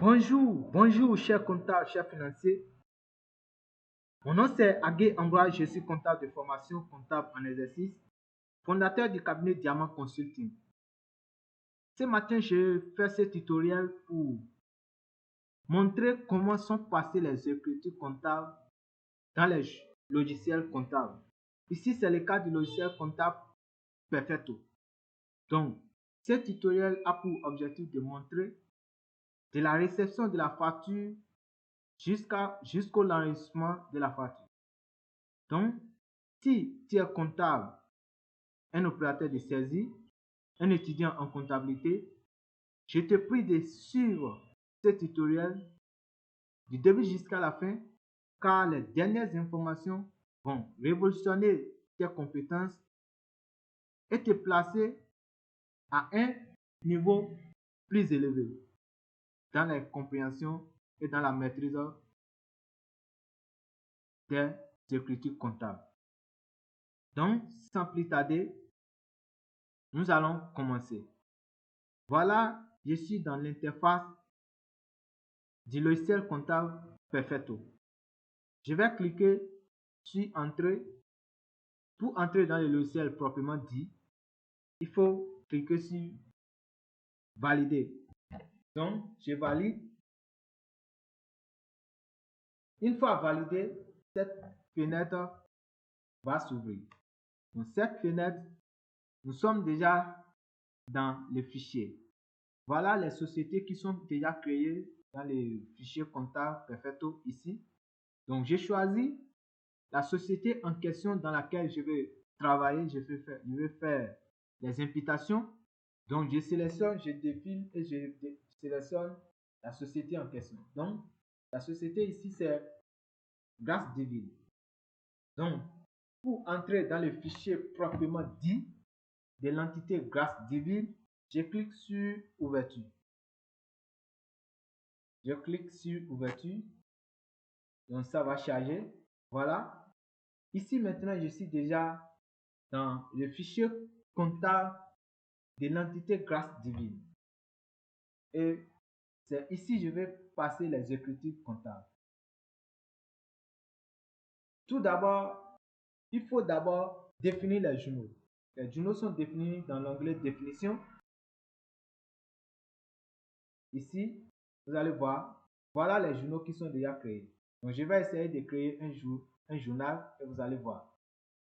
Bonjour, chers comptables, chers financiers. Mon nom c'est Agué Ambroise, je suis comptable de formation, comptable en exercice, fondateur du cabinet Diamant Consulting. Ce matin, je fais ce tutoriel pour montrer comment sont passées les écritures comptables dans les logiciels comptables. Ici, c'est le cas du logiciel comptable Perfetto. Donc, ce tutoriel a pour objectif de montrer de la réception de la facture jusqu'au enregistrement de la facture. Donc, si tu es comptable, un opérateur de saisie, un étudiant en comptabilité, je te prie de suivre ce tutoriel du début jusqu'à la fin, car les dernières informations vont révolutionner tes compétences et te placer à un niveau plus élevé dans la compréhension et dans la maîtrise des écritures comptables. Donc, sans plus tarder, nous allons commencer. Voilà, je suis dans l'interface du logiciel comptable Perfetto. Je vais cliquer sur Entrer. Pour entrer dans le logiciel proprement dit, il faut cliquer sur Valider. Donc, je valide. Une fois validé, cette fenêtre va s'ouvrir. Dans cette fenêtre, nous sommes déjà dans le fichier. Voilà les sociétés qui sont déjà créées dans les fichiers comptables Perfetto ici. Donc, j'ai choisi la société en question dans laquelle je vais travailler. Je vais faire des imputations. Donc, je sélectionne, je défile et je sélectionne la société en question. Donc, la société ici, c'est Grâce Divine. Donc, pour entrer dans le fichier proprement dit de l'entité Grâce Divine, je clique sur Ouverture. Je clique sur Ouverture. Donc, ça va charger. Voilà. Ici, maintenant, je suis déjà dans le fichier comptable de l'entité Grâce Divine. Et c'est ici que je vais passer les écritures comptables. Tout d'abord, il faut d'abord définir les journaux. Les journaux sont définis dans l'onglet Définition. Ici, vous allez voir, voilà les journaux qui sont déjà créés. Donc, je vais essayer de créer un journal et vous allez voir.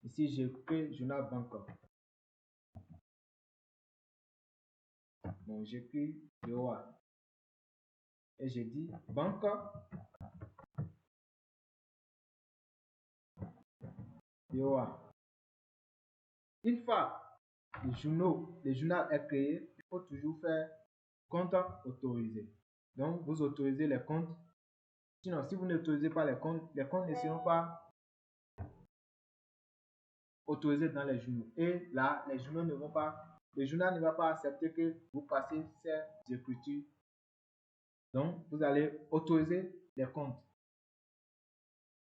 Ici, je crée journal bancaire. Donc, j'écris BOA. Et je dis banque BOA. Une fois le journal est créé, il faut toujours faire compte autorisé. Donc, vous autorisez les comptes. Sinon, si vous n'autorisez pas les comptes ne seront pas autorisés dans les journaux. Et là, le journal ne va pas accepter que vous passiez ces écritures. Donc, vous allez autoriser les comptes.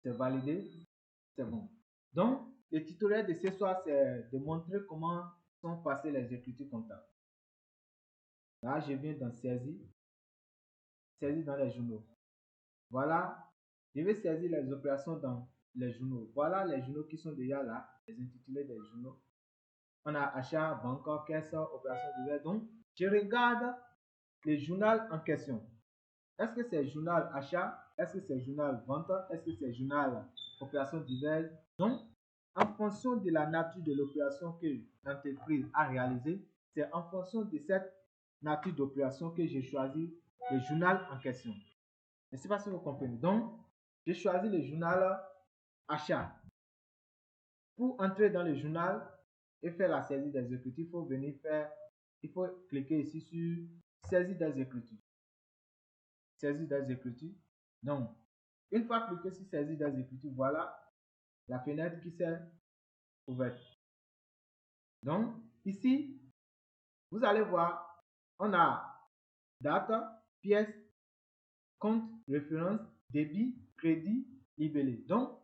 C'est validé, c'est bon. Donc, le tutoriel de ce soir, c'est de montrer comment sont passées les écritures comptables. Là, je viens dans saisie dans les journaux. Voilà, je vais saisir les opérations dans les journaux. Voilà les journaux qui sont déjà là, les intitulés des journaux. On a achat, banque, caisse, opération diverses. Donc, je regarde le journal en question. Est-ce que c'est journal achat? Est-ce que c'est journal vente? Est-ce que c'est journal opération diverses? Donc, en fonction de la nature de l'opération que l'entreprise a réalisée, c'est en fonction de cette nature d'opération que j'ai choisi le journal en question. Je ne sais pas si vous comprenez. Donc, j'ai choisi le journal achat. Pour entrer dans le journal et faire la saisie des écritures, il faut cliquer ici sur saisie des écritures. Saisie des écritures. Donc, une fois cliqué sur saisie des écritures, voilà la fenêtre qui s'est ouverte. Donc, ici, vous allez voir, on a date, pièce, compte, référence, débit, crédit, libellé. Donc,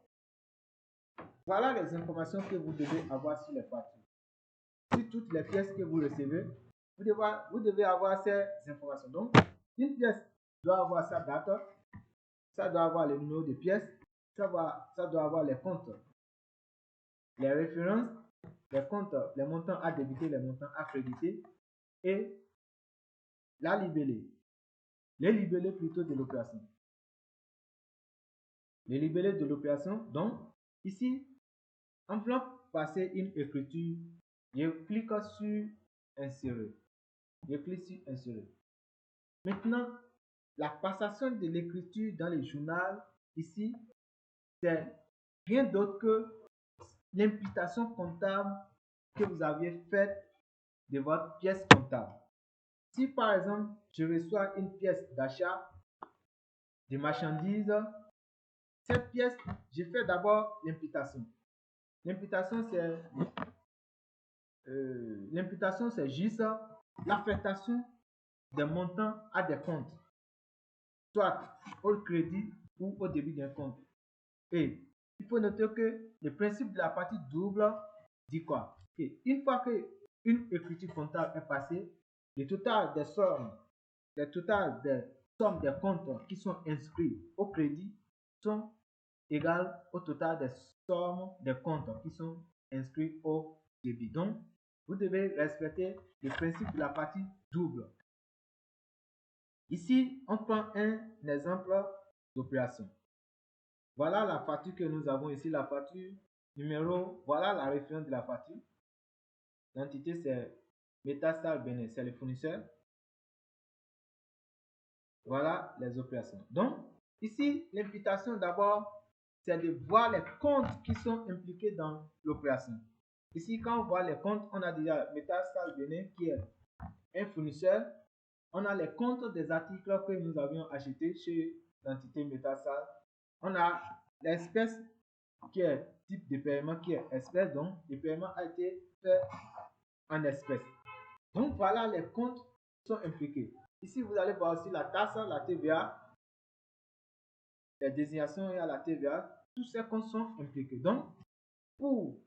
voilà les informations que vous devez avoir sur les factures. Sur toutes les pièces que vous recevez, vous devez avoir ces informations. Donc, une pièce doit avoir sa date, ça doit avoir le numéro de pièce, ça doit avoir les comptes, les références, les comptes, les montants à débiter, les montants à créditer et la libellé. Les libellés plutôt de l'opération. Les libellés de l'opération, donc ici, en voulant passer une écriture, je clique sur insérer. Je clique sur insérer. Maintenant, la passation de l'écriture dans le journal, ici, c'est rien d'autre que l'imputation comptable que vous aviez faite de votre pièce comptable. Si par exemple, je reçois une pièce d'achat de marchandises, cette pièce, je fais d'abord l'imputation. L'imputation, c'est juste l'affectation des montants à des comptes, soit au crédit ou au débit d'un compte. Et il faut noter que le principe de la partie double dit quoi? Une fois qu'une écriture comptable est passée, le total des sommes des comptes qui sont inscrits au crédit sont égales au total des sommes des comptes qui sont inscrits au débit. Donc, vous devez respecter le principe de la partie double. Ici, on prend un exemple d'opération. Voilà la facture que nous avons ici, la facture numéro, voilà la référence de la facture. L'entité c'est Metastar Benin, c'est le fournisseur. Voilà les opérations. Donc, ici, l'imputation d'abord, c'est de voir les comptes qui sont impliqués dans l'opération. Ici, quand on voit les comptes, on a déjà Metastar Benin qui est un fournisseur. On a les comptes des articles que nous avions achetés chez l'entité Metastar. On a l'espèce qui est type de paiement qui est espèce, donc le paiement a été fait en espèces. Donc voilà les comptes qui sont impliqués. Ici, vous allez voir aussi la taxe, la TVA, les désignations et à la TVA, tous ces comptes sont impliqués. Donc, pour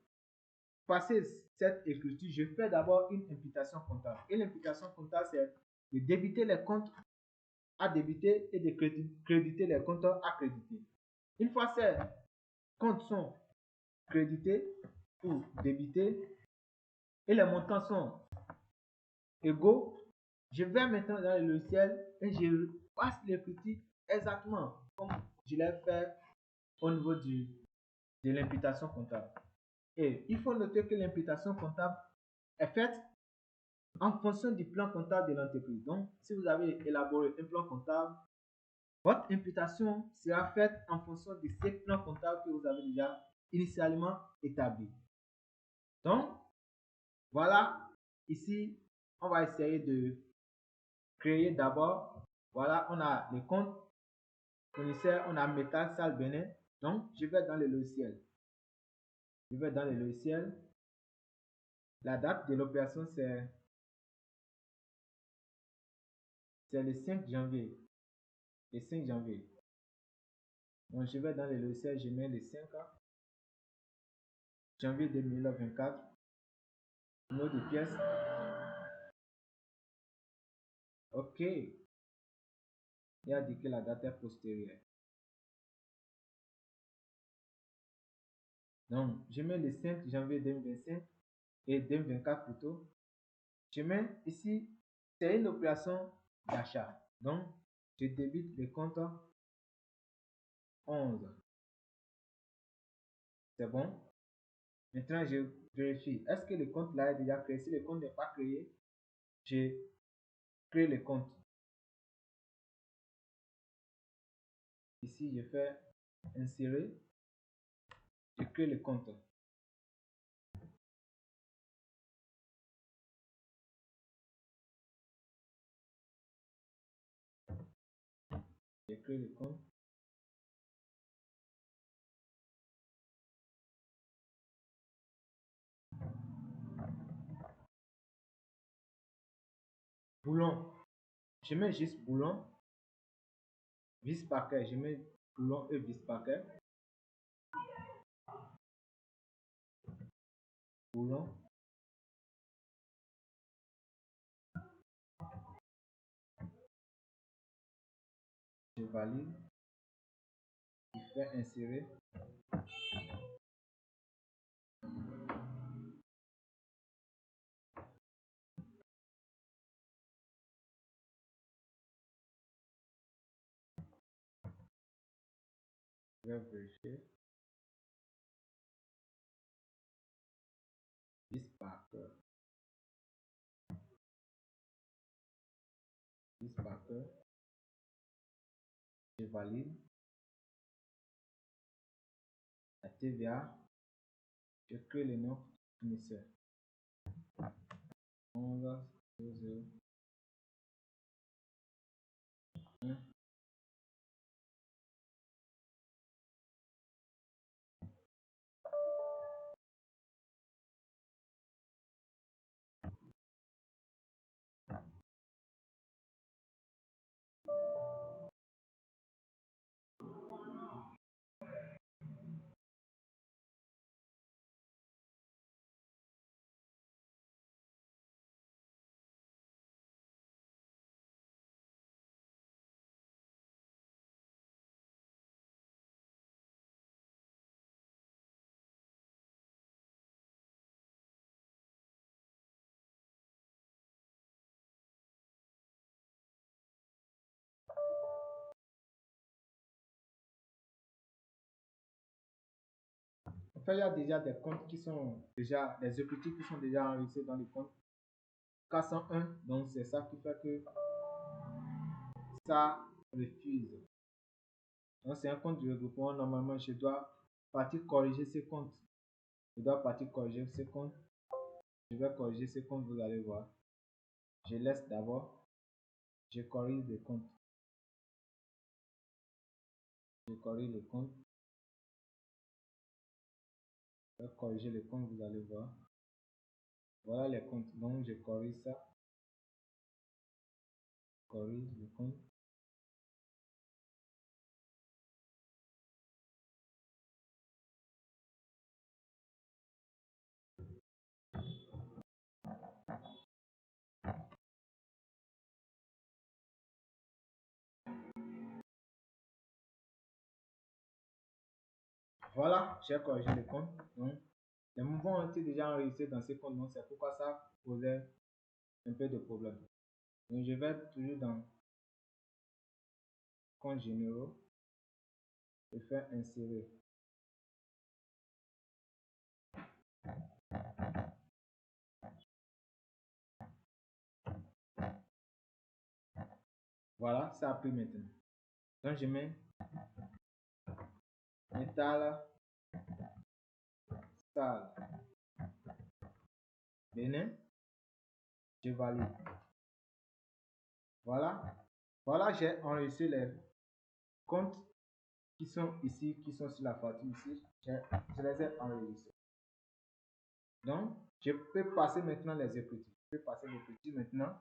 passer cette écriture, je fais d'abord une imputation comptable. Et l'imputation comptable, c'est de débiter les comptes à débiter et de créditer les comptes à créditer. Une fois ces comptes sont crédités ou débités et les montants sont égaux, je vais maintenant dans le logiciel et je passe l'écriture exactement comme je l'ai fait au niveau de l'imputation comptable. Et il faut noter que l'imputation comptable est faite en fonction du plan comptable de l'entreprise. Donc, si vous avez élaboré un plan comptable, votre imputation sera faite en fonction de ce plan comptable que vous avez déjà initialement établi. Donc, voilà, ici, on va essayer de créer d'abord, voilà, on a les comptes fournisseurs, on a Métal Salle Benin. Donc, je vais dans le logiciel. Je vais dans le logiciel. La date de l'opération, c'est le 5 janvier. Le 5 janvier. Donc, je vais dans le logiciel, je mets le 5 janvier 2024. Numéro de pièce. OK. Il a dit que la date est postérieure. Donc, je mets le 5 janvier 2025 et 2024 plutôt. Je mets ici, c'est une opération d'achat. Donc, je débite le compte 11. C'est bon. Maintenant, je vérifie. Est-ce que le compte là est déjà créé? Si le compte n'est pas créé, je crée le compte. Ici, je fais insérer. Je crée le compte. Je crée le compte. Boulon. Je mets juste boulon. Vis paquet. Je mets boulon et vis paquet. Boulon. valide. Je fais insérer. Je vais vérifier. Visparker. Je valide. La TVA. Je crée le nom fournisseur. 11 00 1. En fait, il y a déjà des comptes qui sont déjà, des equity qui sont déjà enregistrés dans le compte K101. Donc, c'est ça qui fait que ça refuse. Donc, c'est un compte de regroupement. Normalement, je dois partir corriger ces comptes. Je dois partir corriger ces comptes. Je vais corriger ces comptes, vous allez voir. Je laisse d'abord. Je corrige les comptes. Je corrige les comptes. Je vais corriger les comptes, vous allez voir. Voilà les comptes. Donc, je corrige ça. Corrige les comptes. Voilà, j'ai corrigé les comptes. Donc, les mouvements ont été déjà enregistrés dans ces comptes. Donc, c'est pourquoi ça posait un peu de problème. Donc, je vais toujours dans compte généraux. Je fais insérer. Voilà, ça a pris maintenant. Donc, je mets métal, salle, Bénin, je valide. Voilà, voilà, j'ai enregistré les comptes qui sont ici, qui sont sur la facture ici. Je les ai enregistrés. Donc, je peux passer maintenant les écritures. Je peux passer l'écriture maintenant.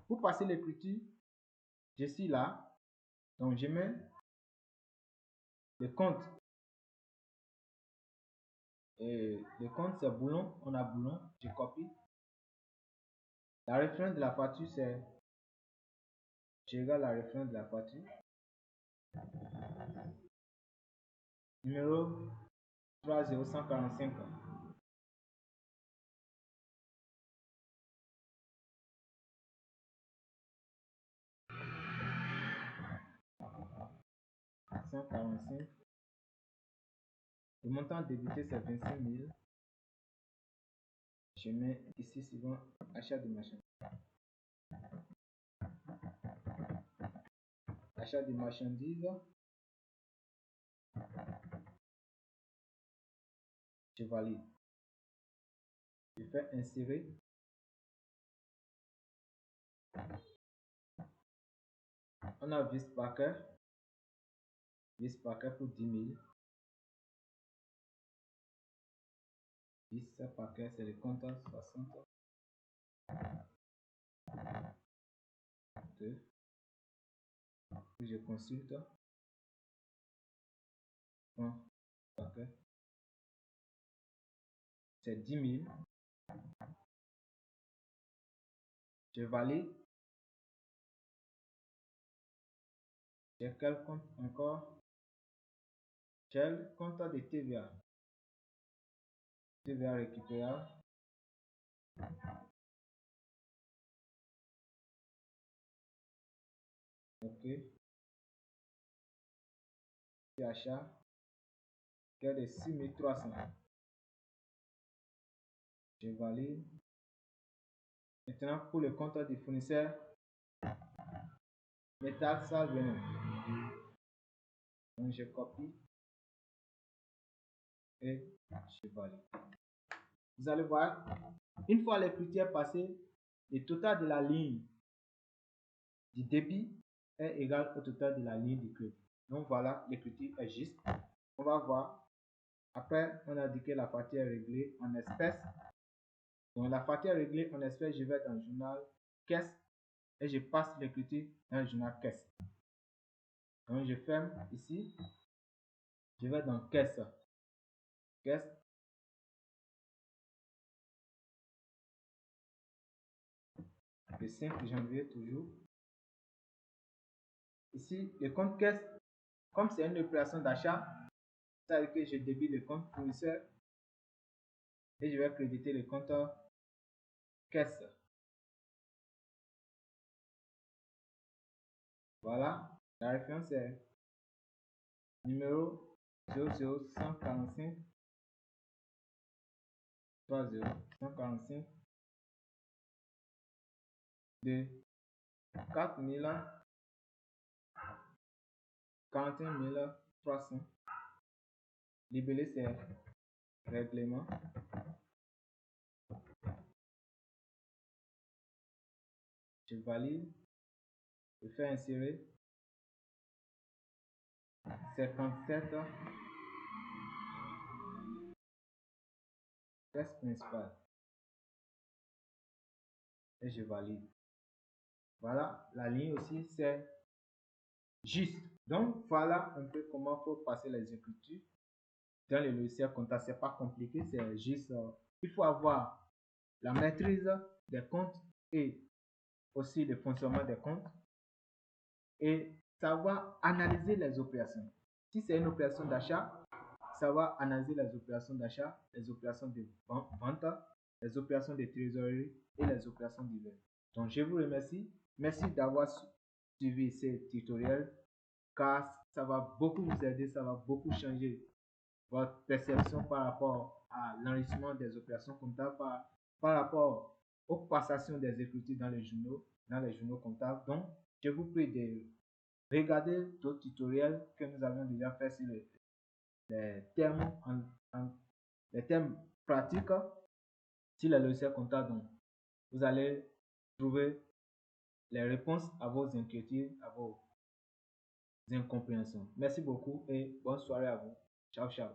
Pour passer l'écriture, je suis là. Donc, je mets le compte. Et le compte, c'est boulon. On a boulon. Je copie. La référence de la facture, c'est. Je regarde la référence de la facture. Numéro 30145. Le montant débité, c'est 25 000. Je mets ici suivant achat de marchandises. Achat de marchandises. Je valide. Je fais insérer. On a Visparker. Visparker pour 10 000. Visparker, c'est le compte 60. 2. Puis je consulte. C'est 10 000. Je valide. J'ai quel compte encore? J'ai le compte de TVA. TVA récupérable. Ok. Et achat. Gain de 6300. Je valide. Maintenant, pour le compte du fournisseur, métal sale venin. Donc, je copie et je valide. Vous allez voir, une fois l'écriture passée, le total de la ligne du débit est égal au total de la ligne du crédit. Donc voilà, l'écriture est juste. On va voir. Après, on a dit que la facture est réglée en espèces. Donc la facture est réglée en espèces, je vais dans le journal caisse et je passe l'écriture dans le journal caisse. Donc je ferme ici. Je vais dans caisse. Caisse. Le 5 janvier toujours. Ici, le compte caisse, comme c'est une opération d'achat, ça veut dire que je débite le compte fournisseur et je vais créditer le compte caisse. Voilà, la référence est numéro 00145 30 145 de 41 300. Libellé, c'est règlement. Je valide. Je fais insérer 57 caisse principale et je valide. Voilà, la ligne aussi c'est juste. Donc voilà un peu comment faut passer les écritures dans le logiciel comptable. C'est pas compliqué, c'est juste il faut avoir la maîtrise des comptes et aussi le fonctionnement des comptes et savoir analyser les opérations. Si c'est une opération d'achat, savoir analyser les opérations d'achat, les opérations de vente, les opérations de trésorerie et les opérations diverses. Donc, je vous remercie. Merci d'avoir suivi ces tutoriels car ça va beaucoup vous aider, ça va beaucoup changer votre perception par rapport à l'enrichissement des opérations comptables, par rapport aux passations des écritures dans les journaux comptables. Donc, je vous prie de regarder d'autres tutoriels que nous avons déjà fait sur les termes, les termes pratiques sur les logiciels comptables. Donc, vous allez trouver les réponses à vos inquiétudes, à vos incompréhensions. Merci beaucoup et bonne soirée à vous. Ciao, ciao.